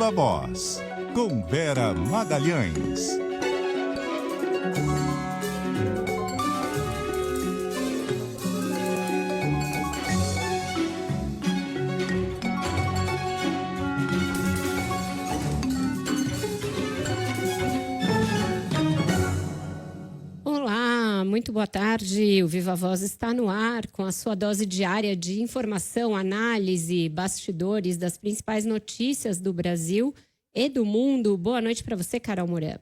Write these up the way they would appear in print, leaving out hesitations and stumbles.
Viva Voz, com Vera Magalhães. Muito boa tarde, o Viva Voz está no ar com a sua dose diária de informação, análise, bastidores das principais notícias do Brasil e do mundo. Boa noite para você, Carol Mourão.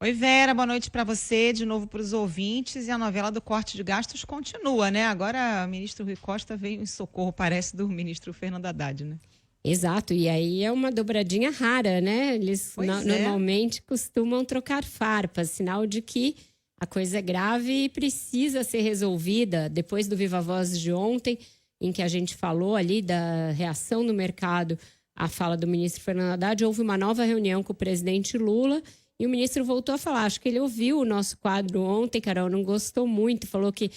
Oi, Vera, boa noite para você, de novo para os ouvintes. E a novela do corte de gastos continua, né? Agora o ministro Rui Costa veio em socorro, parece, do ministro Fernando Haddad, né? Exato, e aí é uma dobradinha rara, né? Eles normalmente costumam trocar farpas, sinal de que a coisa é grave e precisa ser resolvida. Depois do Viva Voz de ontem, em que a gente falou ali da reação no mercado à fala do ministro Fernando Haddad, houve uma nova reunião com o presidente Lula e o ministro voltou a falar. Acho que ele ouviu o nosso quadro ontem, Carol, não gostou muito, falou que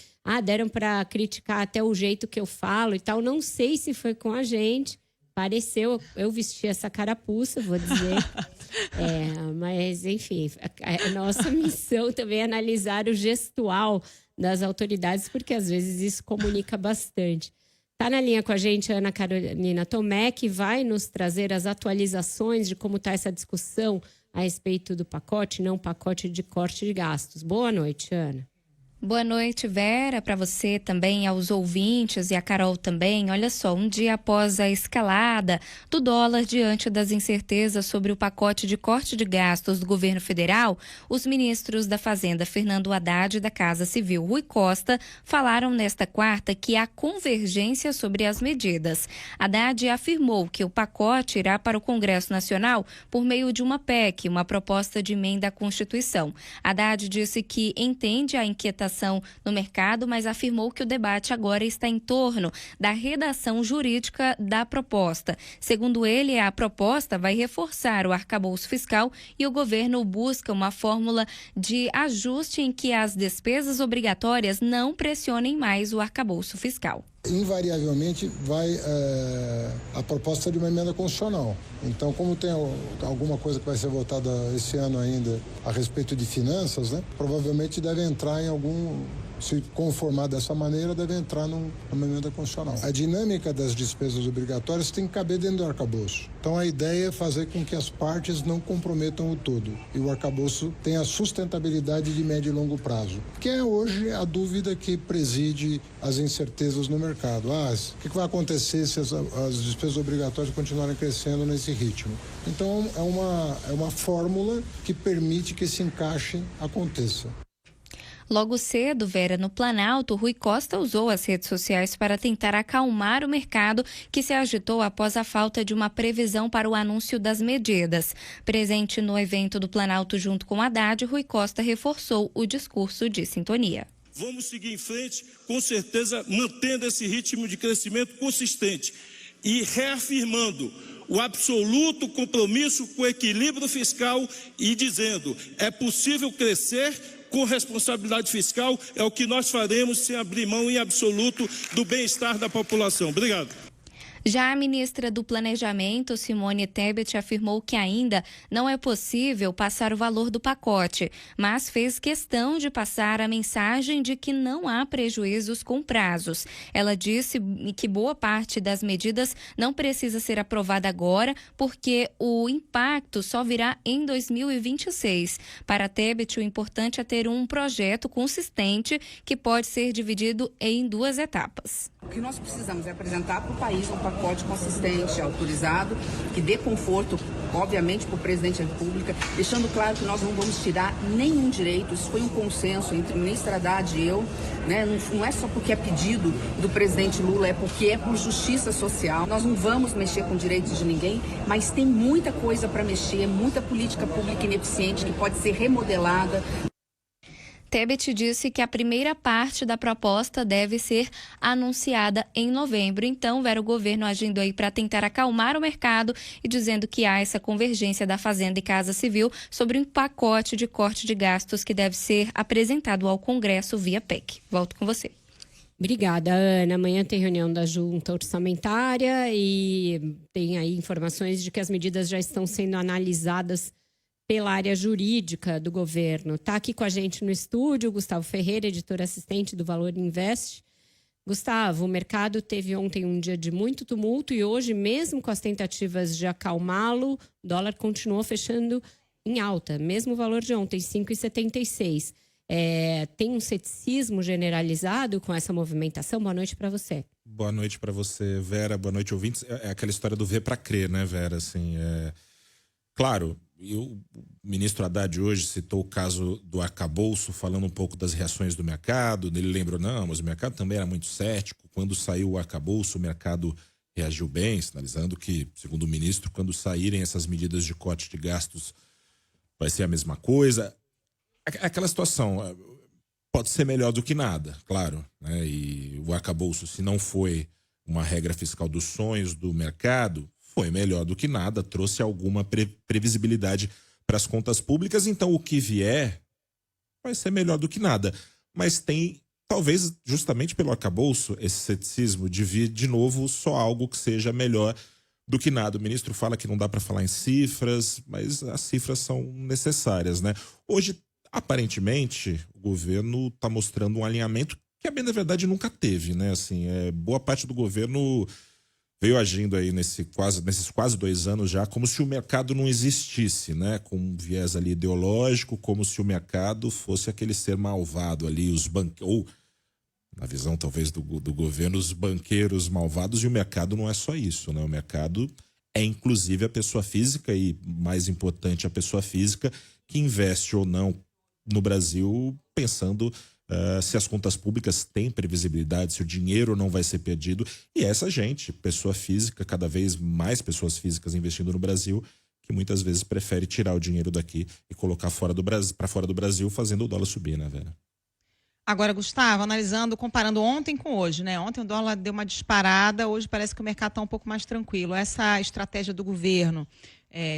deram para criticar até o jeito que eu falo e tal. Não sei se foi com a gente. Pareceu, eu vesti essa carapuça, vou dizer. Mas, enfim, a nossa missão também é analisar o gestual das autoridades, porque às vezes isso comunica bastante. Está na linha com a gente a Ana Carolina Tomé, que vai nos trazer as atualizações de como está essa discussão a respeito do pacote, não pacote de corte de gastos. Boa noite, Ana. Boa noite, Vera, para você também, aos ouvintes e a Carol também. Olha só, um dia após a escalada do dólar diante das incertezas sobre o pacote de corte de gastos do governo federal, os ministros da Fazenda, Fernando Haddad, e da Casa Civil, Rui Costa, falaram nesta quarta que há convergência sobre as medidas. Haddad afirmou que o pacote irá para o Congresso Nacional por meio de uma PEC, uma proposta de emenda à Constituição. Haddad disse que entende a inquietação no mercado, mas afirmou que o debate agora está em torno da redação jurídica da proposta. Segundo ele, a proposta vai reforçar o arcabouço fiscal e o governo busca uma fórmula de ajuste em que as despesas obrigatórias não pressionem mais o arcabouço fiscal. Invariavelmente vai a proposta de uma emenda constitucional. Então, como tem alguma coisa que vai ser votada esse ano ainda a respeito de finanças, né, provavelmente deve entrar em se conformar dessa maneira, deve entrar numa emenda constitucional. A dinâmica das despesas obrigatórias tem que caber dentro do arcabouço. Então, a ideia é fazer com que as partes não comprometam o todo e o arcabouço tenha sustentabilidade de médio e longo prazo, que é hoje a dúvida que preside as incertezas no mercado. O que vai acontecer se as despesas obrigatórias continuarem crescendo nesse ritmo? Então, é uma fórmula que permite que esse encaixe aconteça. Logo cedo, Vera, no Planalto, Rui Costa usou as redes sociais para tentar acalmar o mercado que se agitou após a falta de uma previsão para o anúncio das medidas. Presente no evento do Planalto junto com Haddad, Rui Costa reforçou o discurso de sintonia. Vamos seguir em frente, com certeza, mantendo esse ritmo de crescimento consistente e reafirmando o absoluto compromisso com o equilíbrio fiscal e dizendo: é possível crescer com responsabilidade fiscal, é o que nós faremos sem abrir mão em absoluto do bem-estar da população. Obrigado. Já a ministra do Planejamento, Simone Tebet, afirmou que ainda não é possível passar o valor do pacote, mas fez questão de passar a mensagem de que não há prejuízos com prazos. Ela disse que boa parte das medidas não precisa ser aprovada agora, porque o impacto só virá em 2026. Para Tebet, o importante é ter um projeto consistente que pode ser dividido em 2 etapas. O que nós precisamos é apresentar para o país um pacote consistente, autorizado, que dê conforto, obviamente, para o presidente da República, deixando claro que nós não vamos tirar nenhum direito. Isso foi um consenso entre o ministro Haddad e eu, né? Não é só porque é pedido do presidente Lula, é porque é por justiça social. Nós não vamos mexer com direitos de ninguém, mas tem muita coisa para mexer, muita política pública ineficiente que pode ser remodelada. Tebet disse que a primeira parte da proposta deve ser anunciada em novembro. Então, Vera, o governo agindo aí para tentar acalmar o mercado e dizendo que há essa convergência da Fazenda e Casa Civil sobre um pacote de corte de gastos que deve ser apresentado ao Congresso via PEC. Volto com você. Obrigada, Ana. Amanhã tem reunião da Junta Orçamentária e tem aí informações de que as medidas já estão sendo analisadas pela área jurídica do governo. Está aqui com a gente no estúdio Gustavo Ferreira, editor assistente do Valor Invest. Gustavo, o mercado teve ontem um dia de muito tumulto e hoje, mesmo com as tentativas de acalmá-lo, o dólar continuou fechando em alta, mesmo o valor de ontem, 5,76. Tem um ceticismo generalizado com essa movimentação? Boa noite para você. Boa noite para você, Vera. Boa noite, ouvintes. É aquela história do ver para crer, né, Vera? Assim, claro, o ministro Haddad hoje citou o caso do arcabouço, falando um pouco das reações do mercado. Ele lembrou, não, mas o mercado também era muito cético. Quando saiu o arcabouço, o mercado reagiu bem, sinalizando que, segundo o ministro, quando saírem essas medidas de corte de gastos, vai ser a mesma coisa. Aquela situação pode ser melhor do que nada, claro, né? E o arcabouço, se não foi uma regra fiscal dos sonhos do mercado, foi melhor do que nada, trouxe alguma previsibilidade para as contas públicas. Então, o que vier vai ser melhor do que nada. Mas tem, talvez, justamente pelo arcabouço, esse ceticismo de vir de novo só algo que seja melhor do que nada. O ministro fala que não dá para falar em cifras, mas as cifras são necessárias, né? Hoje, aparentemente, o governo está mostrando um alinhamento que, a bem da verdade, nunca teve, né? Assim, boa parte do governo veio agindo aí nesses quase 2 anos já, como se o mercado não existisse, né? Com um viés ali ideológico, como se o mercado fosse aquele ser malvado ali, ou, na visão talvez do governo, os banqueiros malvados, e o mercado não é só isso, né? O mercado é inclusive a pessoa física e, mais importante, a pessoa física que investe ou não no Brasil, pensando se as contas públicas têm previsibilidade, se o dinheiro não vai ser perdido. E essa gente, pessoa física, cada vez mais pessoas físicas investindo no Brasil, que muitas vezes prefere tirar o dinheiro daqui e colocar para fora do Brasil, fazendo o dólar subir, né, Vera? Agora, Gustavo, comparando ontem com hoje, né? Ontem o dólar deu uma disparada, hoje parece que o mercado está um pouco mais tranquilo. Essa estratégia do governo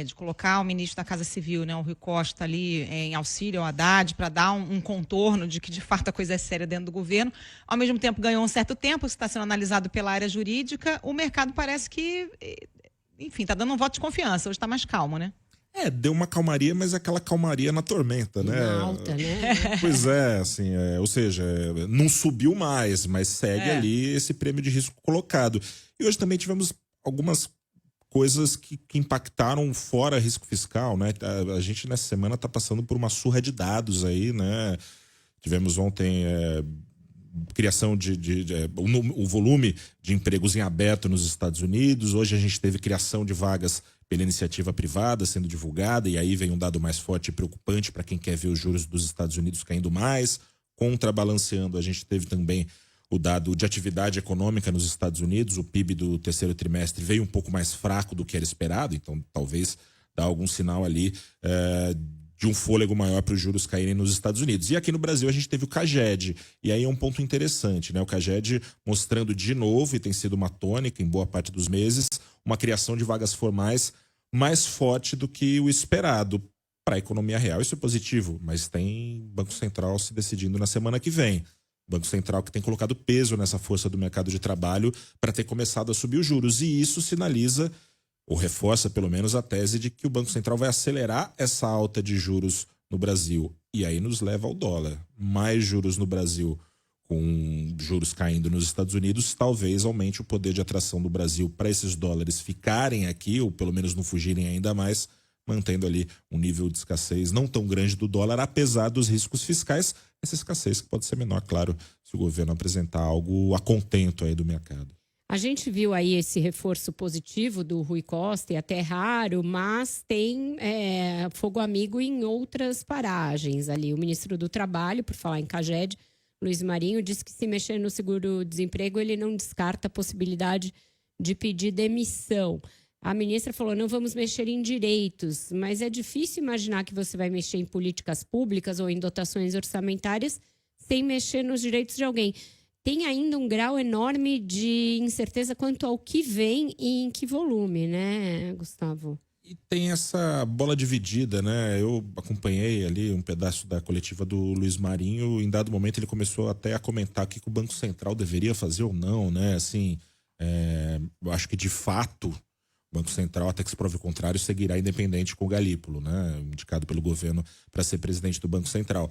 de colocar o ministro da Casa Civil, né, o Rui Costa, ali em auxílio ao Haddad, para dar um contorno de que, de fato, a coisa é séria dentro do governo, ao mesmo tempo ganhou um certo tempo, isso está sendo analisado pela área jurídica, o mercado parece que, enfim, está dando um voto de confiança, hoje está mais calmo, né? Deu uma calmaria, mas aquela calmaria na tormenta, né? Na alta, né? Pois é, assim, ou seja, não subiu mais, mas segue ali esse prêmio de risco colocado. E hoje também tivemos algumas coisas que impactaram fora risco fiscal, né? A gente nessa semana está passando por uma surra de dados aí, né? Tivemos ontem criação o volume de empregos em aberto nos Estados Unidos. Hoje a gente teve criação de vagas pela iniciativa privada sendo divulgada, e aí vem um dado mais forte e preocupante para quem quer ver os juros dos Estados Unidos caindo mais. Contrabalanceando, a gente teve também o dado de atividade econômica nos Estados Unidos. O PIB do terceiro trimestre veio um pouco mais fraco do que era esperado, então talvez dá algum sinal ali de um fôlego maior para os juros caírem nos Estados Unidos. E aqui no Brasil a gente teve o CAGED, e aí é um ponto interessante, né? O CAGED mostrando de novo, e tem sido uma tônica em boa parte dos meses, uma criação de vagas formais mais forte do que o esperado para a economia real. Isso é positivo, mas tem Banco Central se decidindo na semana que vem. Banco Central que tem colocado peso nessa força do mercado de trabalho para ter começado a subir os juros. E isso sinaliza, ou reforça pelo menos, a tese de que o Banco Central vai acelerar essa alta de juros no Brasil. E aí nos leva ao dólar. Mais juros no Brasil, com juros caindo nos Estados Unidos, talvez aumente o poder de atração do Brasil para esses dólares ficarem aqui, ou pelo menos não fugirem ainda mais, mantendo ali um nível de escassez não tão grande do dólar, apesar dos riscos fiscais. Essa escassez que pode ser menor, claro, se o governo apresentar algo a contento aí do mercado. A gente viu aí esse reforço positivo do Rui Costa, e até raro, mas tem fogo amigo em outras paragens ali. O ministro do Trabalho, por falar em CAGED, Luiz Marinho, disse que se mexer no seguro-desemprego, ele não descarta a possibilidade de pedir demissão. A ministra falou, não vamos mexer em direitos, mas é difícil imaginar que você vai mexer em políticas públicas ou em dotações orçamentárias sem mexer nos direitos de alguém. Tem ainda um grau enorme de incerteza quanto ao que vem e em que volume, né, Gustavo? E tem essa bola dividida, né? Eu acompanhei ali um pedaço da coletiva do Luiz Marinho. Em dado momento ele começou até a comentar o que o Banco Central deveria fazer ou não, né? Assim, eu acho que de fato o Banco Central, até que se prove o contrário, seguirá independente com o Galípolo, né? Indicado pelo governo para ser presidente do Banco Central.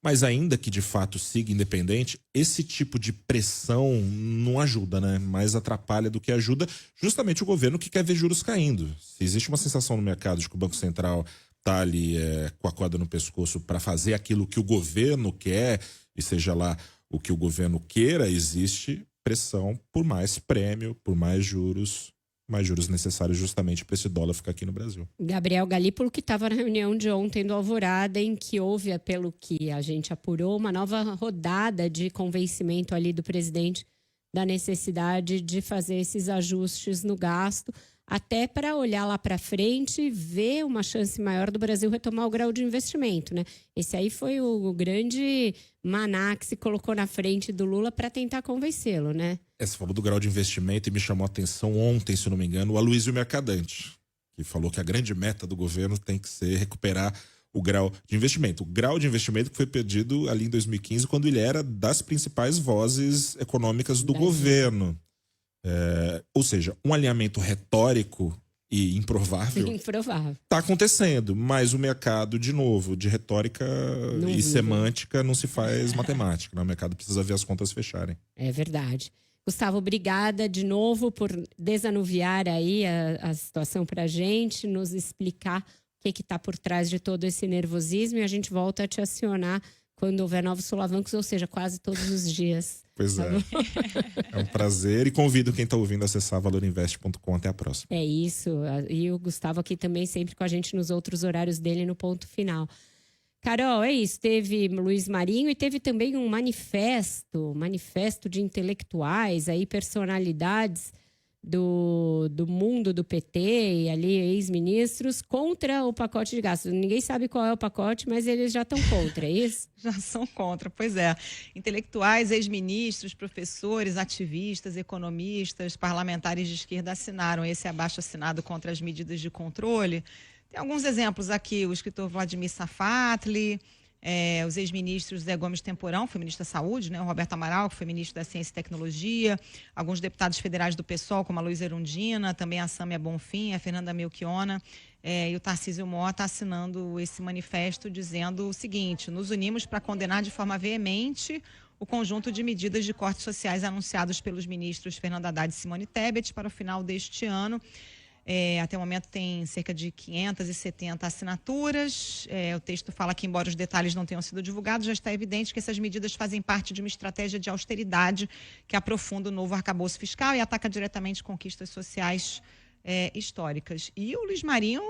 Mas ainda que de fato siga independente, esse tipo de pressão não ajuda, né? Mais atrapalha do que ajuda justamente o governo que quer ver juros caindo. Se existe uma sensação no mercado de que o Banco Central está ali com a corda no pescoço para fazer aquilo que o governo quer, e seja lá o que o governo queira, existe pressão por mais prêmio, por mais juros necessários justamente para esse dólar ficar aqui no Brasil. Gabriel Galípolo, que estava na reunião de ontem do Alvorada, em que houve, pelo que a gente apurou, uma nova rodada de convencimento ali do presidente da necessidade de fazer esses ajustes no gasto, até para olhar lá para frente e ver uma chance maior do Brasil retomar o grau de investimento, né? Esse aí foi o grande maná que se colocou na frente do Lula para tentar convencê-lo, né? Você falou do grau de investimento e me chamou a atenção ontem, se não me engano, o Aloysio Mercadante, que falou que a grande meta do governo tem que ser recuperar o grau de investimento. O grau de investimento que foi perdido ali em 2015, quando ele era das principais vozes econômicas do governo. Ou seja, um alinhamento retórico e improvável está acontecendo, mas o mercado, de novo, de retórica e semântica não se faz matemática, né? O mercado precisa ver as contas fecharem. É verdade. Gustavo, obrigada de novo por desanuviar aí a situação para a gente, nos explicar o que está por trás de todo esse nervosismo, e a gente volta a te acionar quando houver novos solavancos, ou seja, quase todos os dias. Pois é. É um prazer, e convido quem está ouvindo a acessar valorinvest.com. Até a próxima. É isso. E o Gustavo aqui também sempre com a gente nos outros horários dele no Ponto Final. Carol, é isso. Teve Luiz Marinho e teve também um manifesto de intelectuais, aí, personalidades do mundo do PT e ali ex-ministros contra o pacote de gastos. Ninguém sabe qual é o pacote, mas eles já estão contra, é isso? Já são contra, pois é. Intelectuais, ex-ministros, professores, ativistas, economistas, parlamentares de esquerda assinaram esse abaixo-assinado contra as medidas de controle. Tem alguns exemplos aqui, o escritor Vladimir Safatli, os ex-ministros Zé Gomes Temporão, foi ministro da Saúde, né? O Roberto Amaral, que foi ministro da Ciência e Tecnologia, alguns deputados federais do PSOL, como a Luísa Erundina, também a Sâmia Bonfim, a Fernanda Melchiona, e o Tarcísio Mota assinando esse manifesto dizendo o seguinte: nos unimos para condenar de forma veemente o conjunto de medidas de cortes sociais anunciados pelos ministros Fernando Haddad e Simone Tebet para o final deste ano. Até o momento tem cerca de 570 assinaturas. O texto fala que, embora os detalhes não tenham sido divulgados, já está evidente que essas medidas fazem parte de uma estratégia de austeridade que aprofunda o novo arcabouço fiscal e ataca diretamente conquistas sociais históricas. E o Luiz Marinho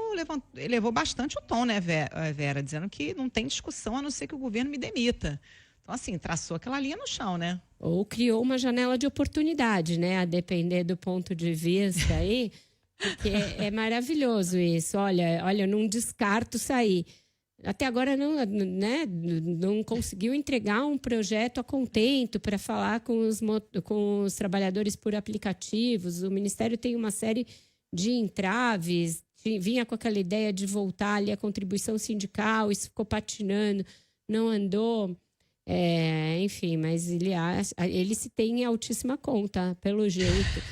elevou bastante o tom, né, Vera, dizendo que não tem discussão a não ser que o governo me demita. Então, assim, traçou aquela linha no chão, né? Ou criou uma janela de oportunidade, né? A depender do ponto de vista aí. Porque é maravilhoso isso. Olha, eu não descarto sair. Até agora não conseguiu entregar um projeto a contento para falar com os trabalhadores por aplicativos. O Ministério tem uma série de entraves. Vinha com aquela ideia de voltar ali a contribuição sindical, isso ficou patinando, não andou. Enfim, mas ele se tem em altíssima conta, pelo jeito.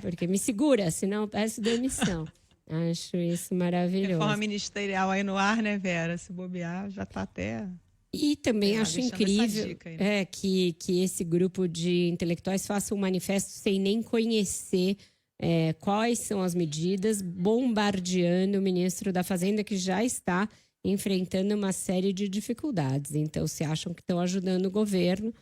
Porque me segura, senão eu peço demissão. Acho isso maravilhoso. Reforma ministerial aí no ar, né, Vera? Se bobear, já está até... E também acho incrível aí, né? que esse grupo de intelectuais faça um manifesto sem nem conhecer quais são as medidas, bombardeando o ministro da Fazenda, que já está enfrentando uma série de dificuldades. Então, se acham que estão ajudando o governo,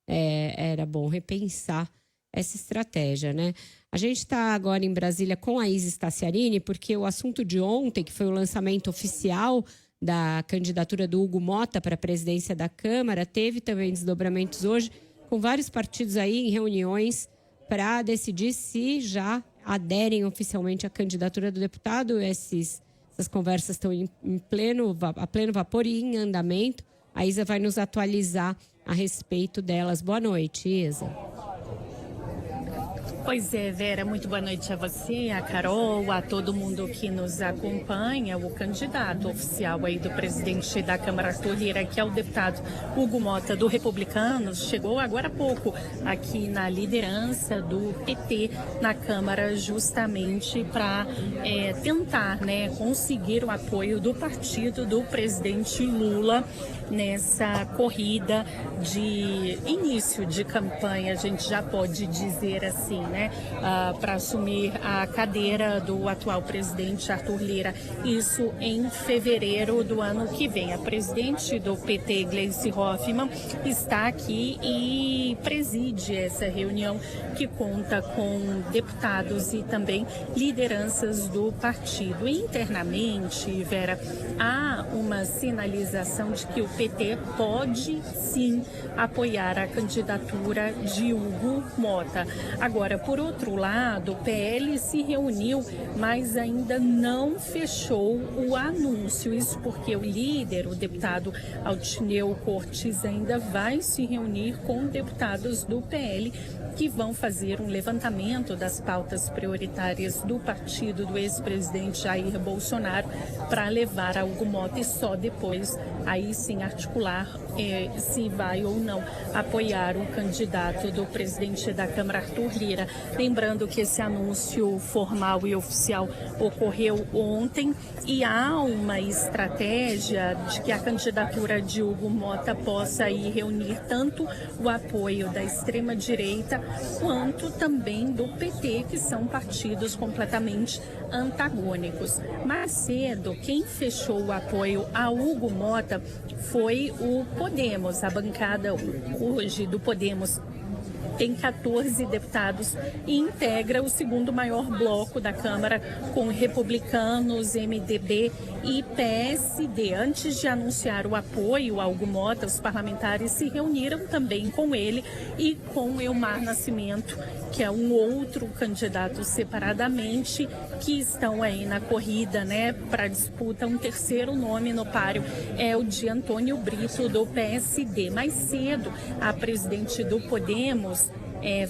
era bom repensar essa estratégia, né? A gente está agora em Brasília com a Isis Taciarini, porque o assunto de ontem, que foi o lançamento oficial da candidatura do Hugo Mota para a presidência da Câmara, teve também desdobramentos hoje, com vários partidos aí em reuniões para decidir se já aderem oficialmente à candidatura do deputado. Essas conversas estão a pleno vapor e em andamento. A Isa vai nos atualizar a respeito delas. Boa noite, Isa. Pois é, Vera, muito boa noite a você, a Carol, a todo mundo que nos acompanha. O candidato oficial aí do presidente da Câmara, Arthur Lira, que é o deputado Hugo Motta, do Republicanos, chegou agora há pouco aqui na liderança do PT na Câmara, justamente para tentar, né, conseguir o apoio do partido do presidente Lula nessa corrida de início de campanha, a gente já pode dizer assim, né, para assumir a cadeira do atual presidente Arthur Lira, isso em fevereiro do ano que vem. A presidente do PT, Gleisi Hoffmann, está aqui e preside essa reunião que conta com deputados e também lideranças do partido. E internamente, Vera, há uma sinalização de que o PT pode sim apoiar a candidatura de Hugo Motta. Agora, por outro lado, o PL se reuniu, mas ainda não fechou o anúncio. Isso porque o líder, o deputado Altineu Cortes, ainda vai se reunir com deputados do PL que vão fazer um levantamento das pautas prioritárias do partido do ex-presidente Jair Bolsonaro para levar a Hugo Motta e só depois aí sim articular se vai ou não apoiar o candidato do presidente da Câmara, Arthur Lira. Lembrando que esse anúncio formal e oficial ocorreu ontem e há uma estratégia de que a candidatura de Hugo Motta possa aí reunir tanto o apoio da extrema-direita quanto também do PT, que são partidos completamente antagônicos. Mais cedo, quem fechou o apoio a Hugo Motta foi o Podemos. A bancada hoje do Podemos tem 14 deputados e integra o segundo maior bloco da Câmara, com republicanos, MDB e PSD. Antes de anunciar o apoio a Hugo Motta, os parlamentares se reuniram também com ele e com Elmar Nascimento, que é um outro candidato separadamente, que estão aí na corrida, né, para disputa. Um terceiro nome no páreo é o de Antônio Brito, do PSD. Mais cedo, a presidente do Podemos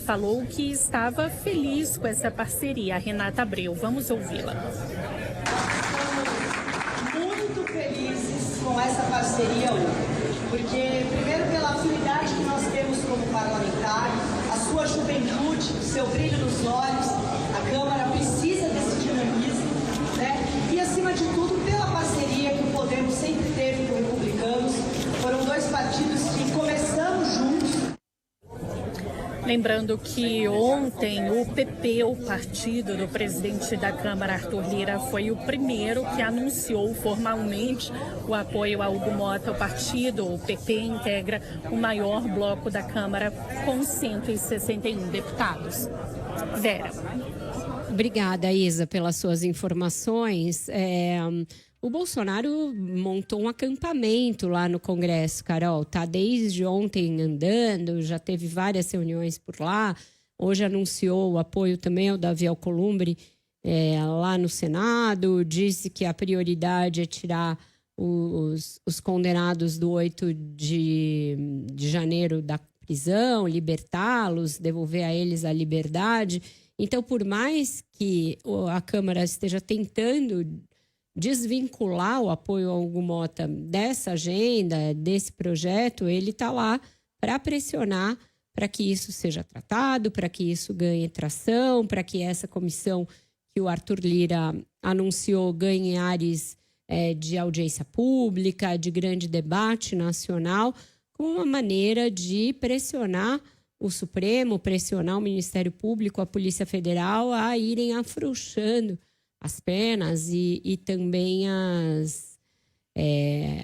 falou que estava feliz com essa parceria, a Renata Abreu. Vamos ouvi-la. Muito felizes com essa parceria hoje, porque primeiro pela afinidade que nós temos como parlamentar, a sua juventude, o seu brilho nos olhos, a Câmara precisa desse dinamismo, né? E acima de tudo pela parceria que o Podemos sempre teve com os Republicanos. Foram dois partidos que começamos juntos. Lembrando que ontem o PP, o partido do presidente da Câmara, Arthur Lira, foi o primeiro que anunciou formalmente o apoio a Hugo Motta. O partido, o PP, integra o maior bloco da Câmara com 161 deputados. Vera. Obrigada, Isa, pelas suas informações. O Bolsonaro montou um acampamento lá no Congresso, Carol. Tá desde ontem andando, já teve várias reuniões por lá. Hoje anunciou o apoio também ao Davi Alcolumbre lá no Senado. Disse que a prioridade é tirar os condenados do 8 de janeiro da prisão, libertá-los, devolver a eles a liberdade. Então, por mais que a Câmara esteja tentando desvincular o apoio ao Hugo Motta dessa agenda, desse projeto, ele está lá para pressionar para que isso seja tratado, para que isso ganhe tração, para que essa comissão que o Arthur Lira anunciou ganhe ares de audiência pública, de grande debate nacional, como uma maneira de pressionar o Supremo, pressionar o Ministério Público, a Polícia Federal a irem afrouxando as penas e também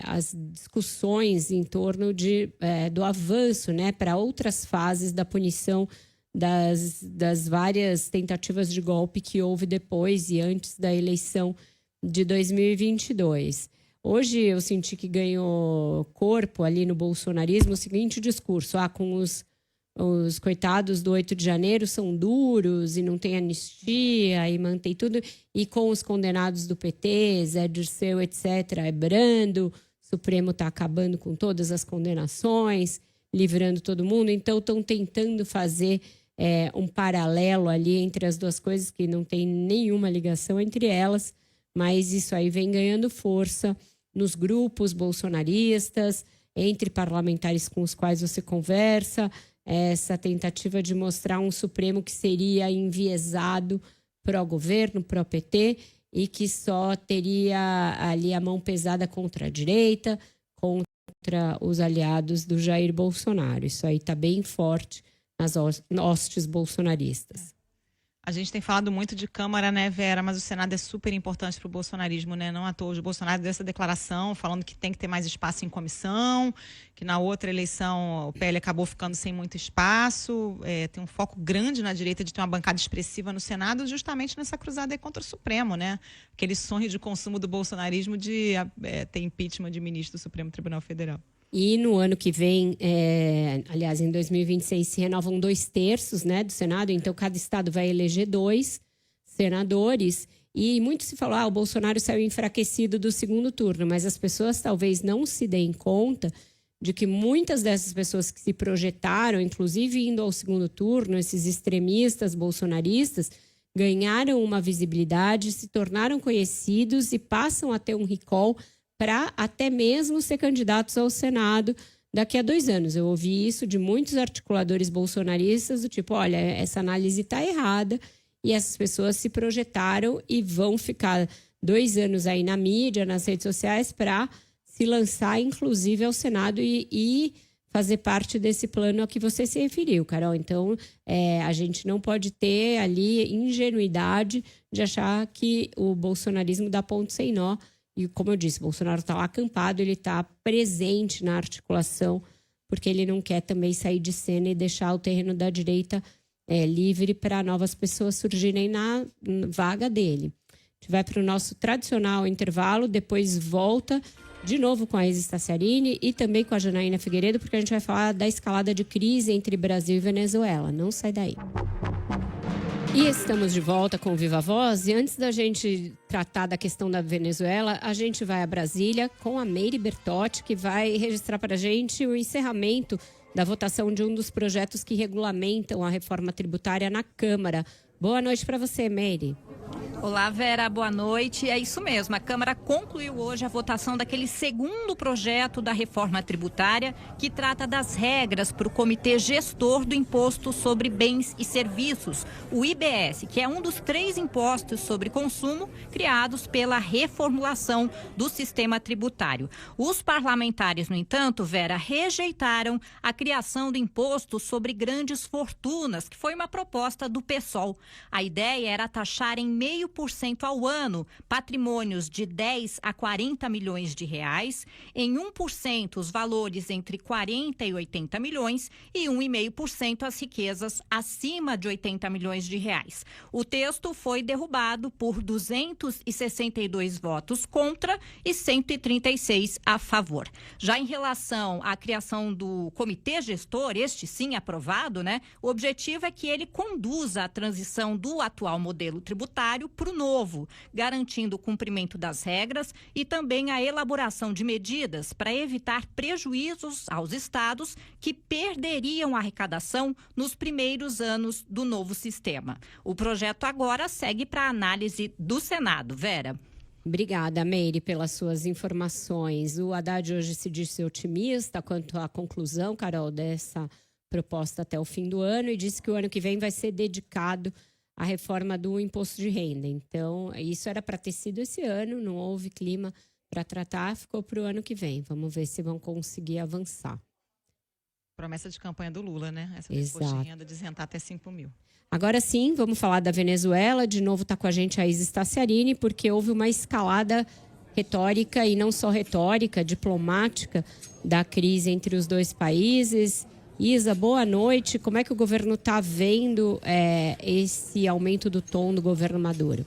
as discussões em torno do avanço, né, para outras fases da punição das várias tentativas de golpe que houve depois e antes da eleição de 2022. Hoje eu senti que ganhou corpo ali no bolsonarismo o seguinte discurso: com os coitados do 8 de janeiro são duros e não tem anistia e mantém tudo. E com os condenados do PT, Zé Dirceu, etc., é brando. O Supremo está acabando com todas as condenações, livrando todo mundo. Então, estão tentando fazer um paralelo ali entre as duas coisas, que não tem nenhuma ligação entre elas, mas isso aí vem ganhando força nos grupos bolsonaristas, entre parlamentares com os quais você conversa, essa tentativa de mostrar um Supremo que seria enviesado pró-governo, pró-PT, e que só teria ali a mão pesada contra a direita, contra os aliados do Jair Bolsonaro. Isso aí está bem forte nas hostes bolsonaristas. A gente tem falado muito de Câmara, né, Vera? Mas o Senado é super importante para o bolsonarismo, né? Não à toa, o Bolsonaro deu essa declaração falando que tem que ter mais espaço em comissão, que na outra eleição o PL acabou ficando sem muito espaço. Tem um foco grande na direita de ter uma bancada expressiva no Senado, justamente nessa cruzada aí contra o Supremo, né? Aquele sonho de consumo do bolsonarismo de ter impeachment de ministro do Supremo Tribunal Federal. E no ano que vem, aliás, em 2026, se renovam 2/3, né, do Senado. Então, cada estado vai eleger 2 senadores. E muito se falou, o Bolsonaro saiu enfraquecido do segundo turno. Mas as pessoas talvez não se deem conta de que muitas dessas pessoas que se projetaram, inclusive indo ao segundo turno, esses extremistas bolsonaristas, ganharam uma visibilidade, se tornaram conhecidos e passam a ter um recall para até mesmo ser candidatos ao Senado daqui a 2 anos. Eu ouvi isso de muitos articuladores bolsonaristas, do tipo, olha, essa análise está errada, e essas pessoas se projetaram e vão ficar 2 anos aí na mídia, nas redes sociais, para se lançar, inclusive, ao Senado e fazer parte desse plano a que você se referiu, Carol. Então, a gente não pode ter ali ingenuidade de achar que o bolsonarismo dá ponto sem nó. E, como eu disse, o Bolsonaro está lá acampado, ele está presente na articulação, porque ele não quer também sair de cena e deixar o terreno da direita livre para novas pessoas surgirem na vaga dele. A gente vai para o nosso tradicional intervalo, depois volta de novo com a Isis Tassiarini e também com a Janaína Figueiredo, porque a gente vai falar da escalada de crise entre Brasil e Venezuela. Não sai daí. E estamos de volta com o Viva Voz. E antes da gente tratar da questão da Venezuela, a gente vai a Brasília com a Meire Bertotti, que vai registrar para a gente o encerramento da votação de um dos projetos que regulamentam a reforma tributária na Câmara. Boa noite para você, Meire. Olá, Vera, boa noite. É isso mesmo, a Câmara concluiu hoje a votação daquele segundo projeto da reforma tributária que trata das regras para o Comitê Gestor do Imposto sobre Bens e Serviços, o IBS, que é um dos 3 impostos sobre consumo criados pela reformulação do sistema tributário. Os parlamentares, no entanto, Vera, rejeitaram a criação do imposto sobre grandes fortunas, que foi uma proposta do PSOL. A ideia era taxar em 0,5% ao ano patrimônios de 10 a 40 milhões de reais, em 1% os valores entre 40 e 80 milhões e 1,5% as riquezas acima de 80 milhões de reais. O texto foi derrubado por 262 votos contra e 136 a favor. Já em relação à criação do comitê gestor, este sim aprovado, né? O objetivo é que ele conduza a transição do atual modelo tributário para o novo, garantindo o cumprimento das regras e também a elaboração de medidas para evitar prejuízos aos estados que perderiam a arrecadação nos primeiros anos do novo sistema. O projeto agora segue para análise do Senado. Vera. Obrigada, Meire, pelas suas informações. O Haddad hoje se disse otimista quanto à conclusão, Carol, dessa proposta até o fim do ano e disse que o ano que vem vai ser dedicado à reforma do imposto de renda. Então, isso era para ter sido esse ano, não houve clima para tratar, ficou para o ano que vem. Vamos ver se vão conseguir avançar. Promessa de campanha do Lula, né? Essa do imposto de renda de isentar até 5 mil. Agora sim, vamos falar da Venezuela. De novo está com a gente a Isis Tassiarini, porque houve uma escalada retórica, e não só retórica, diplomática, da crise entre os dois países. Isa, boa noite. Como é que o governo está vendo esse aumento do tom do governo Maduro?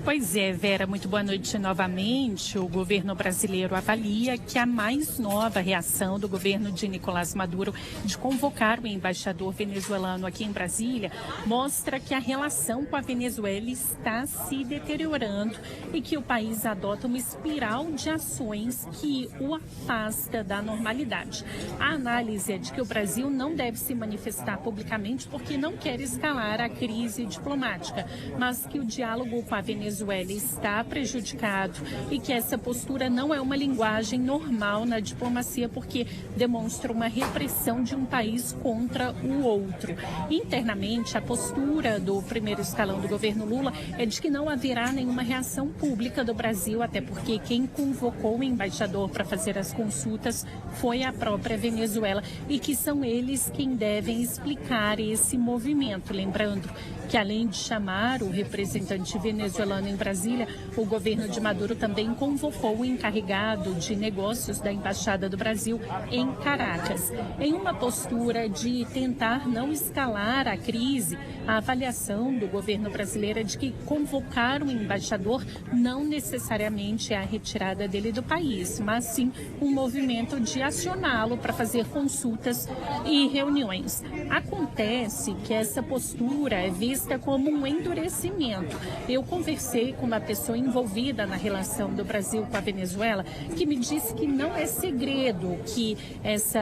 Pois é, Vera, muito boa noite novamente. O governo brasileiro avalia que a mais nova reação do governo de Nicolás Maduro de convocar o embaixador venezuelano aqui em Brasília mostra que a relação com a Venezuela está se deteriorando e que o país adota uma espiral de ações que o afasta da normalidade. A análise é de que o Brasil não deve se manifestar publicamente porque não quer escalar a crise diplomática, mas que o diálogo com a Venezuela está prejudicado e que essa postura não é uma linguagem normal na diplomacia porque demonstra uma repressão de um país contra o outro. Internamente, a postura do primeiro escalão do governo Lula é de que não haverá nenhuma reação pública do Brasil, até porque quem convocou o embaixador para fazer as consultas foi a própria Venezuela e que são eles quem devem explicar esse movimento. Lembrando que, além de chamar o representante venezuelano em Brasília, o governo de Maduro também convocou o encarregado de negócios da Embaixada do Brasil em Caracas. Em uma postura de tentar não escalar a crise, a avaliação do governo brasileiro é de que convocar o embaixador não necessariamente é a retirada dele do país, mas sim um movimento de acioná-lo para fazer consultas e reuniões. Acontece que essa postura é vista como um endurecimento. Eu conversei com uma pessoa envolvida na relação do Brasil com a Venezuela que me disse que não é segredo que essa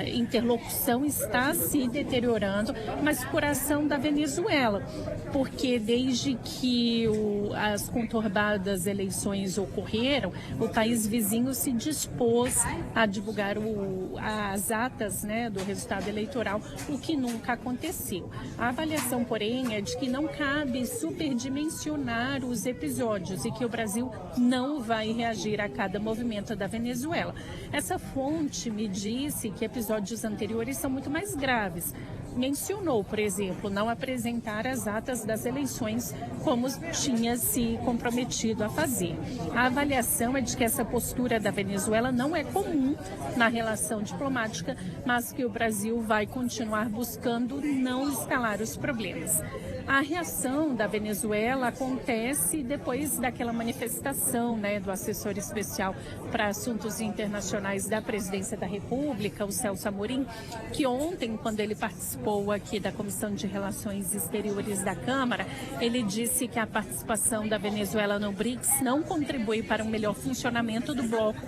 interlocução está se deteriorando, mas por ação da Venezuela, porque desde que as conturbadas eleições ocorreram, o país vizinho se dispôs a divulgar as atas, né, do resultado eleitoral, o que nunca aconteceu. A avaliação, porém, é de que não cabe superdimensionar os episódios e que o Brasil não vai reagir a cada movimento da Venezuela. Essa fonte me disse que episódios anteriores são muito mais graves. Mencionou, por exemplo, não apresentar as atas das eleições como tinha se comprometido a fazer. A avaliação é de que essa postura da Venezuela não é comum na relação diplomática, mas que o Brasil vai continuar buscando não escalar os problemas. A reação da Venezuela acontece depois daquela manifestação, né, do assessor especial para assuntos internacionais da Presidência da República, o Celso Amorim, que ontem, quando ele participou aqui da Comissão de Relações Exteriores da Câmara, ele disse que a participação da Venezuela no BRICS não contribui para um melhor funcionamento do bloco.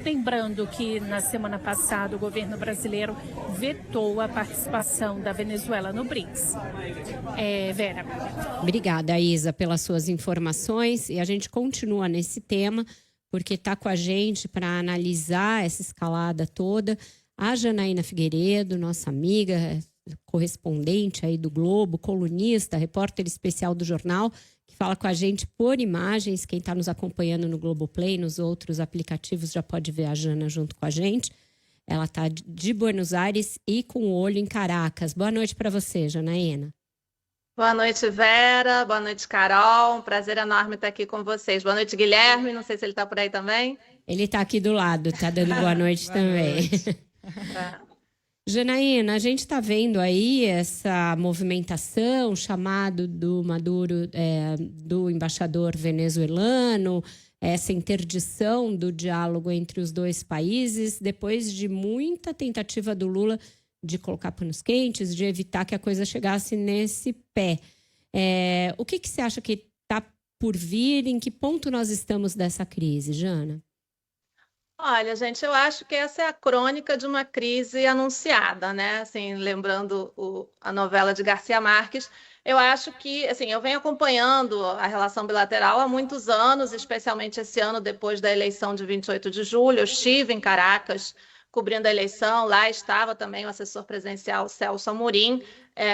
Lembrando que na semana passada o governo brasileiro vetou a participação da Venezuela no BRICS. Vera. Obrigada, Isa, pelas suas informações. E a gente continua nesse tema, porque está com a gente para analisar essa escalada toda a Janaína Figueiredo, nossa amiga, correspondente aí do Globo, colunista, repórter especial do jornal, que fala com a gente por imagens. Quem está nos acompanhando no Globoplay, nos outros aplicativos, já pode ver a Jana junto com a gente. Ela está de Buenos Aires e com o olho em Caracas. Boa noite para você, Janaína. Boa noite, Vera. Boa noite, Carol. Um prazer enorme estar aqui com vocês. Boa noite, Guilherme. Não sei se ele está por aí também. Ele está aqui do lado, está dando boa noite também. Janaína, a gente está vendo aí essa movimentação, chamado do Maduro, do embaixador venezuelano, essa interdição do diálogo entre os dois países, depois de muita tentativa do Lula de colocar panos quentes, de evitar que a coisa chegasse nesse pé. O que você acha que está por vir? Em que ponto nós estamos dessa crise, Jana? Olha, gente, eu acho que essa é a crônica de uma crise anunciada, né? Assim, lembrando a novela de Garcia Marques, eu acho que, assim, eu venho acompanhando a relação bilateral há muitos anos, especialmente esse ano, depois da eleição de 28 de julho. Eu estive em Caracas cobrindo a eleição, lá estava também o assessor presidencial Celso Amorim,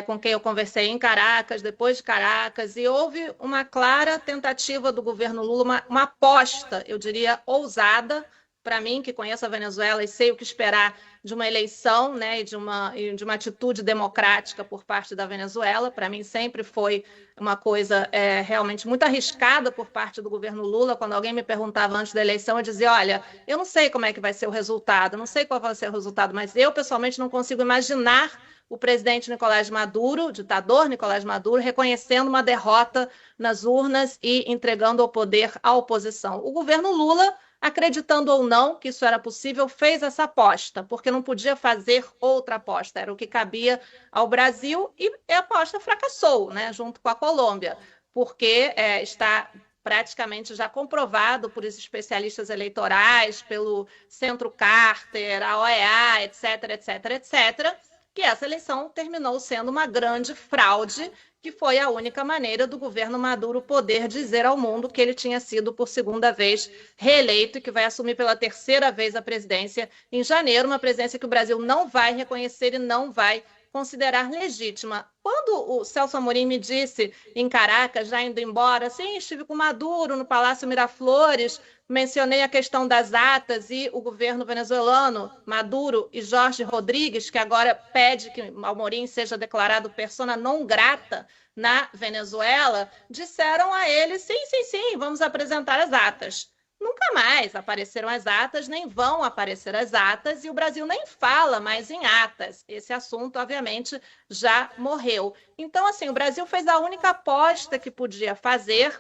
com quem eu conversei em Caracas, depois de Caracas, e houve uma clara tentativa do governo Lula, uma aposta, eu diria, ousada, para mim, que conheço a Venezuela e sei o que esperar de uma eleição, né, e de uma atitude democrática por parte da Venezuela. Para mim sempre foi uma coisa realmente muito arriscada por parte do governo Lula. Quando alguém me perguntava antes da eleição, eu dizia, olha, eu não sei como é que vai ser o resultado, não sei qual vai ser o resultado, mas eu pessoalmente não consigo imaginar o presidente Nicolás Maduro, o ditador Nicolás Maduro, reconhecendo uma derrota nas urnas e entregando o poder à oposição. O governo Lula, acreditando ou não que isso era possível, fez essa aposta, porque não podia fazer outra aposta, era o que cabia ao Brasil, e a aposta fracassou, né, junto com a Colômbia, porque está praticamente já comprovado por esses especialistas eleitorais, pelo Centro Carter, a OEA, etc., etc., etc., que essa eleição terminou sendo uma grande fraude, que foi a única maneira do governo Maduro poder dizer ao mundo que ele tinha sido por segunda vez reeleito e que vai assumir pela terceira vez a presidência em janeiro, uma presidência que o Brasil não vai reconhecer e não vai considerar legítima. Quando o Celso Amorim me disse em Caracas, já indo embora, sim, estive com Maduro no Palácio Miraflores, mencionei a questão das atas e o governo venezuelano, Maduro e Jorge Rodrigues, que agora pede que Amorim seja declarado persona non grata na Venezuela, disseram a ele, sim, vamos apresentar as atas. Nunca mais apareceram as atas, nem vão aparecer as atas, e o Brasil nem fala mais em atas. Esse assunto, obviamente, já morreu. Então, assim, o Brasil fez a única aposta que podia fazer,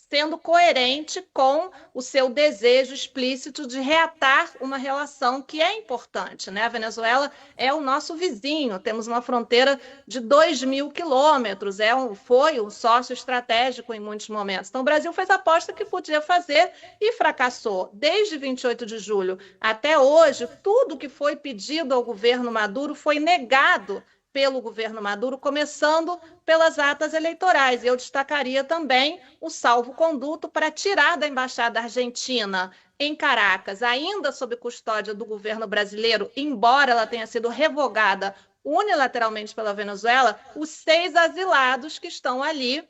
sendo coerente com o seu desejo explícito de reatar uma relação que é importante, né? A Venezuela é o nosso vizinho, temos uma fronteira de 2.000 quilômetros, foi um sócio estratégico em muitos momentos. Então, o Brasil fez a aposta que podia fazer e fracassou. Desde 28 de julho até hoje, tudo que foi pedido ao governo Maduro foi negado pelo governo Maduro, começando pelas atas eleitorais. Eu destacaria também o salvo-conduto para tirar da Embaixada Argentina em Caracas, ainda sob custódia do governo brasileiro, embora ela tenha sido revogada unilateralmente pela Venezuela, os 6 asilados que estão ali,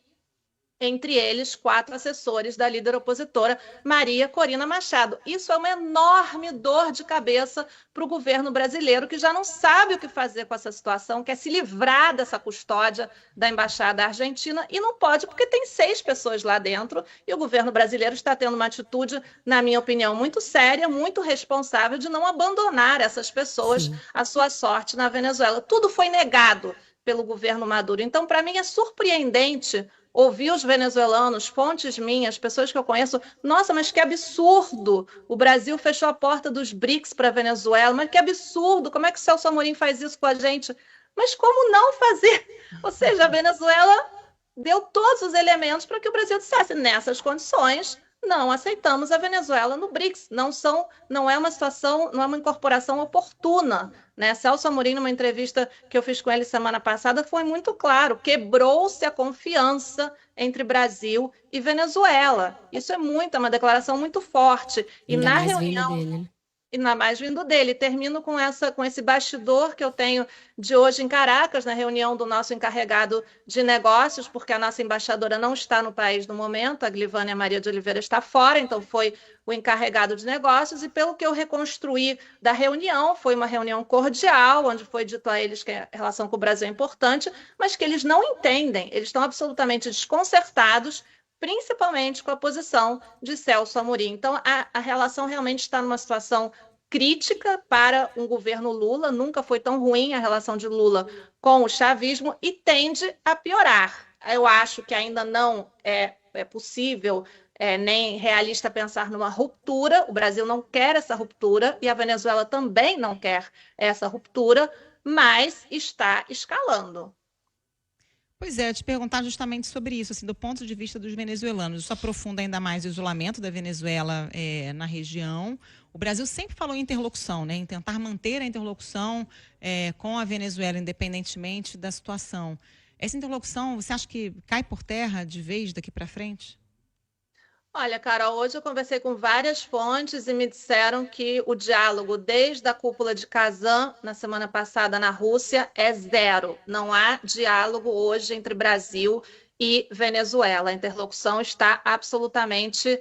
entre eles 4 assessores da líder opositora Maria Corina Machado. Isso é uma enorme dor de cabeça para o governo brasileiro, que já não sabe o que fazer com essa situação, quer se livrar dessa custódia da Embaixada Argentina e não pode, porque tem 6 pessoas lá dentro e o governo brasileiro está tendo uma atitude, na minha opinião, muito séria, muito responsável de não abandonar essas pessoas à sua sorte na Venezuela. Tudo foi negado pelo governo Maduro. Então, para mim, é surpreendente ouvir os venezuelanos, fontes minhas, pessoas que eu conheço, nossa, mas que absurdo, o Brasil fechou a porta dos BRICS para a Venezuela, mas que absurdo, como é que o Celso Amorim faz isso com a gente? Mas como não fazer? Ou seja, a Venezuela deu todos os elementos para que o Brasil dissesse, nessas condições, não aceitamos a Venezuela no BRICS. Não é uma situação, não é uma incorporação oportuna, né? Celso Amorim, numa entrevista que eu fiz com ele semana passada, foi muito claro, quebrou-se a confiança entre Brasil e Venezuela. Isso é uma declaração muito forte. E Ainda na mais reunião... vindo dele, né? E ainda mais vindo dele. Termino com esse bastidor que eu tenho de hoje em Caracas, na reunião do nosso encarregado de negócios, porque a nossa embaixadora não está no país no momento, a Glivânia Maria de Oliveira está fora, então foi o encarregado de negócios, e pelo que eu reconstruí da reunião, foi uma reunião cordial, onde foi dito a eles que a relação com o Brasil é importante, mas que eles não entendem, eles estão absolutamente desconcertados, principalmente com a posição de Celso Amorim. Então, a relação realmente está numa situação crítica para um governo Lula, nunca foi tão ruim a relação de Lula com o chavismo e tende a piorar. Eu acho que ainda não é possível nem realista pensar numa ruptura, o Brasil não quer essa ruptura e a Venezuela também não quer essa ruptura, mas está escalando. Pois é, eu te perguntar justamente sobre isso, assim, do ponto de vista dos venezuelanos. Isso aprofunda ainda mais o isolamento da Venezuela na região. O Brasil sempre falou em interlocução, né, em tentar manter a interlocução com a Venezuela, independentemente da situação. Essa interlocução, você acha que cai por terra de vez daqui para frente? Olha, Carol, hoje eu conversei com várias fontes e me disseram que o diálogo desde a cúpula de Kazan, na semana passada na Rússia, é zero. Não há diálogo hoje entre Brasil e Venezuela. A interlocução está absolutamente,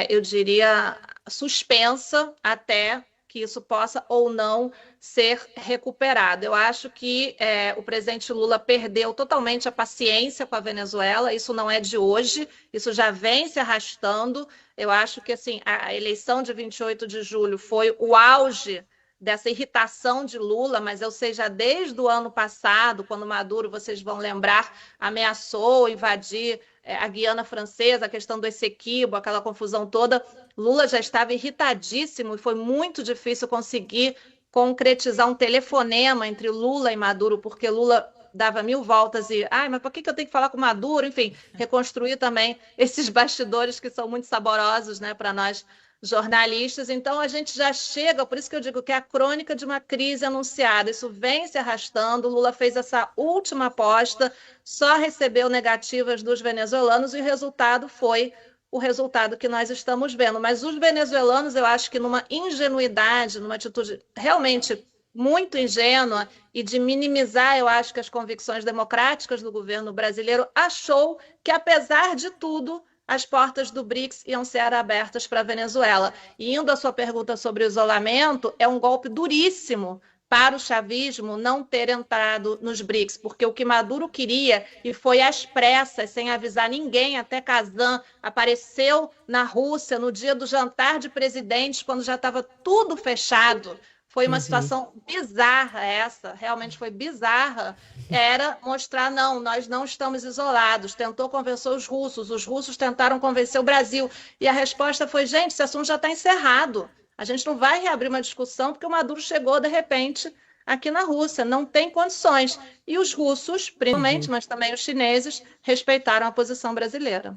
eu diria, suspensa até que isso possa ou não ser recuperado. Eu acho que o presidente Lula perdeu totalmente a paciência com a Venezuela, isso não é de hoje, isso já vem se arrastando. Eu acho que assim, a eleição de 28 de julho foi o auge dessa irritação de Lula, mas eu sei já desde o ano passado, quando Maduro, vocês vão lembrar, ameaçou invadir a Guiana Francesa, a questão do Essequibo, aquela confusão toda, Lula já estava irritadíssimo e foi muito difícil conseguir concretizar um telefonema entre Lula e Maduro, porque Lula dava 1000 voltas e, mas por que eu tenho que falar com Maduro? Enfim, reconstruir também esses bastidores que são muito saborosos, né, para nós jornalistas. Então a gente já chega, por isso que eu digo que é a crônica de uma crise anunciada. Isso vem se arrastando. Lula fez essa última aposta, só recebeu negativas dos venezuelanos e o resultado foi o resultado que nós estamos vendo. Mas os venezuelanos, eu acho que numa ingenuidade, numa atitude realmente muito ingênua e de minimizar, eu acho que as convicções democráticas do governo brasileiro, achou que, apesar de tudo, as portas do BRICS iam ser abertas para a Venezuela. E indo à sua pergunta sobre o isolamento, é um golpe duríssimo para o chavismo não ter entrado nos BRICS, porque o que Maduro queria, e foi às pressas, sem avisar ninguém, até Kazan apareceu na Rússia no dia do jantar de presidentes, quando já estava tudo fechado. Foi uma situação bizarra essa, realmente foi bizarra, era mostrar, não, nós não estamos isolados, tentou convencer os russos tentaram convencer o Brasil, e a resposta foi, gente, esse assunto já está encerrado, a gente não vai reabrir uma discussão porque o Maduro chegou, de repente, aqui na Rússia, não tem condições. E os russos, principalmente, mas também os chineses, respeitaram a posição brasileira.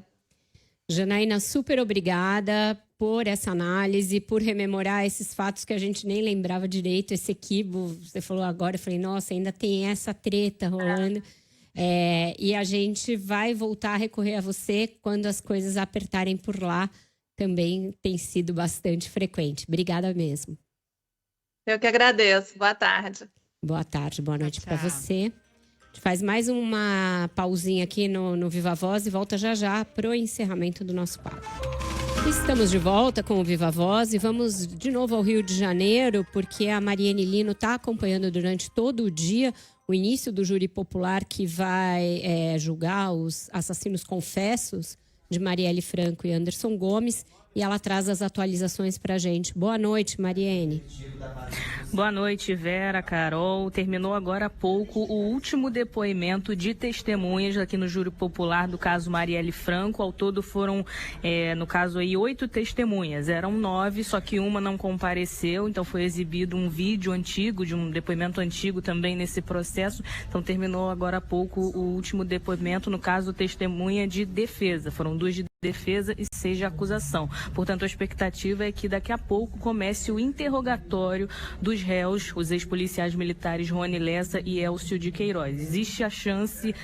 Janaína, super obrigada por essa análise, por rememorar esses fatos que a gente nem lembrava direito, esse equívoco, você falou agora, eu falei, nossa, ainda tem essa treta rolando. E a gente vai voltar a recorrer a você quando as coisas apertarem por lá, também tem sido bastante frequente. Obrigada mesmo. Eu que agradeço. Boa tarde. Boa tarde, boa noite para você. A gente faz mais uma pausinha aqui no Viva Voz e volta já para o encerramento do nosso papo. Estamos de volta com o Viva Voz e vamos de novo ao Rio de Janeiro, porque a Mariene Lino está acompanhando durante todo o dia o início do júri popular que vai julgar os assassinos confessos de Marielle Franco e Anderson Gomes, e ela traz as atualizações para a gente. Boa noite, Mariene. Boa noite, Vera, Carol. Terminou agora há pouco o último depoimento de testemunhas aqui no júri popular do caso Marielle Franco. Ao todo foram, no caso aí, 8 testemunhas. Eram 9, só que uma não compareceu, então foi exibido um vídeo antigo, de um depoimento antigo também nesse processo. Então terminou agora há pouco o último depoimento, no caso, testemunha de defesa. Foram 2 de defesa e 6 de acusação. Portanto, a expectativa é que daqui a pouco comece o interrogatório dos réus, os ex-policiais militares Rony Lessa e Elcio de Queiroz. Existe a chance,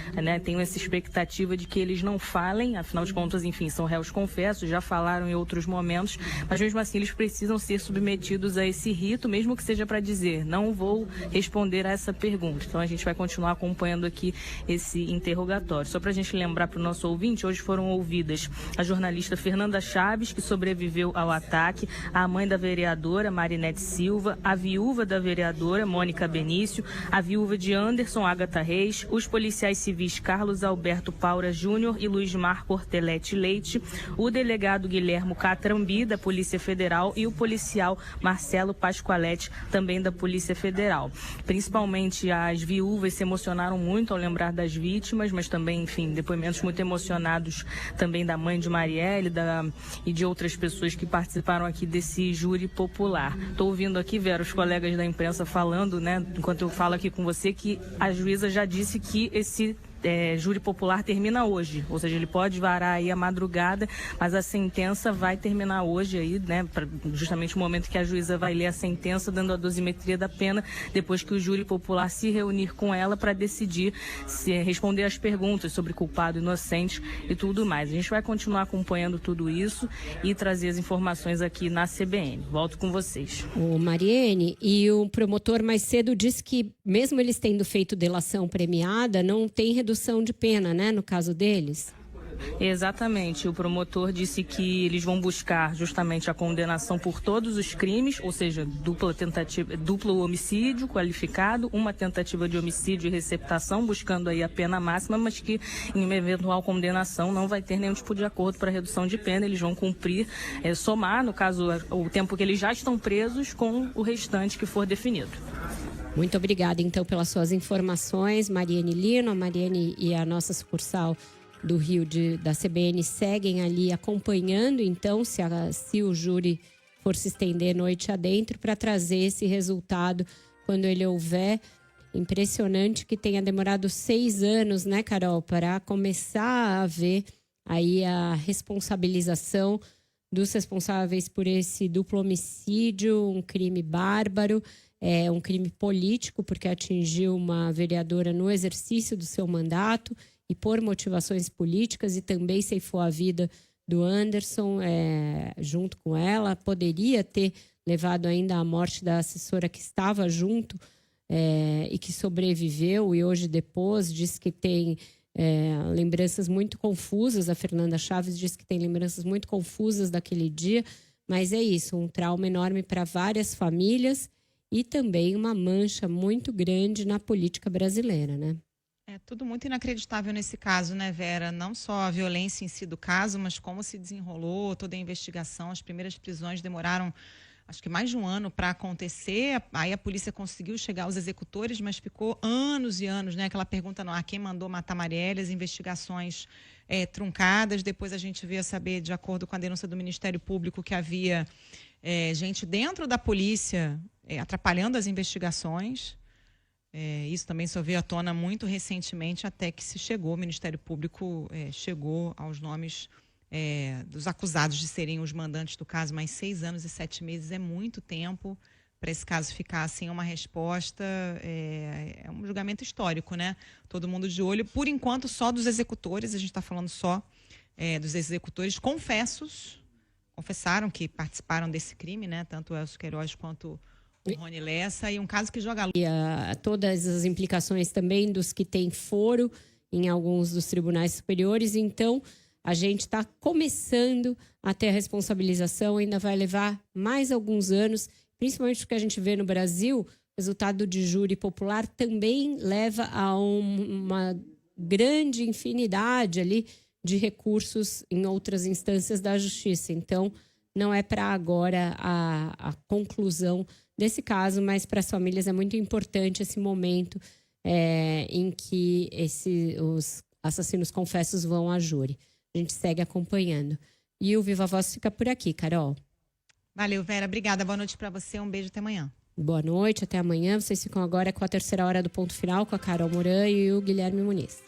tenho essa expectativa de que eles não falem, afinal de contas, enfim, são réus confessos, já falaram em outros momentos, mas mesmo assim eles precisam ser submetidos a esse rito, mesmo que seja para dizer, não vou responder a essa pergunta. Então a gente vai continuar acompanhando aqui esse interrogatório. Só para a gente lembrar para o nosso ouvinte, hoje foram ouvidas a jornalista Fernanda Chaves, que sobreviveu ao ataque, a mãe da vereadora Marinete Silva, a viúva da vereadora Mônica Benício, a viúva de Anderson Agatha Reis, os policiais civis Carlos Alberto Paura Júnior e Luiz Marco Ortelete Leite, o delegado Guilhermo Catrambi, da Polícia Federal, e o policial Marcelo Pascoaletti, também da Polícia Federal. Principalmente as viúvas se emocionaram muito ao lembrar das vítimas, mas também, enfim, depoimentos muito emocionados também da mãe de Marielle e de outras pessoas que participaram aqui desse júri popular. Estou ouvindo aqui, Vera, os colegas da imprensa falando, enquanto eu falo aqui com você, que a juíza já disse que esse júri popular termina hoje, ou seja, ele pode varar aí a madrugada, mas a sentença vai terminar hoje aí, justamente o momento que a juíza vai ler a sentença, dando a dosimetria da pena, depois que o júri popular se reunir com ela para decidir se responder às perguntas sobre culpado, inocente e tudo mais. A gente vai continuar acompanhando tudo isso e trazer as informações aqui na CBN. Volto com vocês. O Mariene, e o promotor mais cedo disse que, mesmo eles tendo feito delação premiada, não tem redução de pena, no caso deles? Exatamente. O promotor disse que eles vão buscar justamente a condenação por todos os crimes, ou seja, duplo homicídio qualificado, uma tentativa de homicídio e receptação, buscando aí a pena máxima, mas que em uma eventual condenação não vai ter nenhum tipo de acordo para redução de pena. Eles vão cumprir, somar, no caso, o tempo que eles já estão presos com o restante que for definido. Muito obrigada, então, pelas suas informações, Mariane Lino. A Mariane e a nossa sucursal do Rio da CBN seguem ali acompanhando, então, se o júri for se estender noite adentro, para trazer esse resultado quando ele houver. Impressionante que tenha demorado 6 anos, né, Carol, para começar a haver aí a responsabilização dos responsáveis por esse duplo homicídio, um crime bárbaro. É um crime político, porque atingiu uma vereadora no exercício do seu mandato e por motivações políticas, e também ceifou a vida do Anderson junto com ela. Poderia ter levado ainda à morte da assessora que estava junto e que sobreviveu, e hoje depois diz que tem lembranças muito confusas. A Fernanda Chaves diz que tem lembranças muito confusas daquele dia, mas é isso, um trauma enorme para várias famílias e também uma mancha muito grande na política brasileira, né? É tudo muito inacreditável nesse caso, né, Vera? Não só a violência em si do caso, mas como se desenrolou toda a investigação. As primeiras prisões demoraram, acho que mais de um ano para acontecer. Aí a polícia conseguiu chegar aos executores, mas ficou anos e anos, né? Aquela pergunta no ar, quem mandou matar Marielle, as investigações truncadas. Depois a gente veio a saber, de acordo com a denúncia do Ministério Público, que havia gente dentro da polícia atrapalhando as investigações. Isso também só veio à tona muito recentemente, até que o Ministério Público chegou aos nomes dos acusados de serem os mandantes do caso. Mas 6 anos e 7 meses é muito tempo para esse caso ficar sem uma resposta. É um julgamento histórico, né? Todo mundo de olho. Por enquanto, só dos executores, a gente está falando só dos executores confessaram que participaram desse crime, né? Tanto o Elcio Queiroz quanto o Rony Lessa, e um caso que joga... todas as implicações também dos que têm foro em alguns dos tribunais superiores. Então, a gente está começando a ter a responsabilização, ainda vai levar mais alguns anos, principalmente porque a gente vê no Brasil, o resultado de júri popular também leva a uma grande infinidade ali de recursos em outras instâncias da justiça. Então, não é para agora a conclusão desse caso, mas para as famílias é muito importante esse momento em que os assassinos confessos vão a júri. A gente segue acompanhando. E o Viva Voz fica por aqui, Carol. Valeu, Vera. Obrigada. Boa noite para você. Um beijo, até amanhã. Boa noite, até amanhã. Vocês ficam agora com a terceira hora do Ponto Final, com a Carol Moran e o Guilherme Muniz.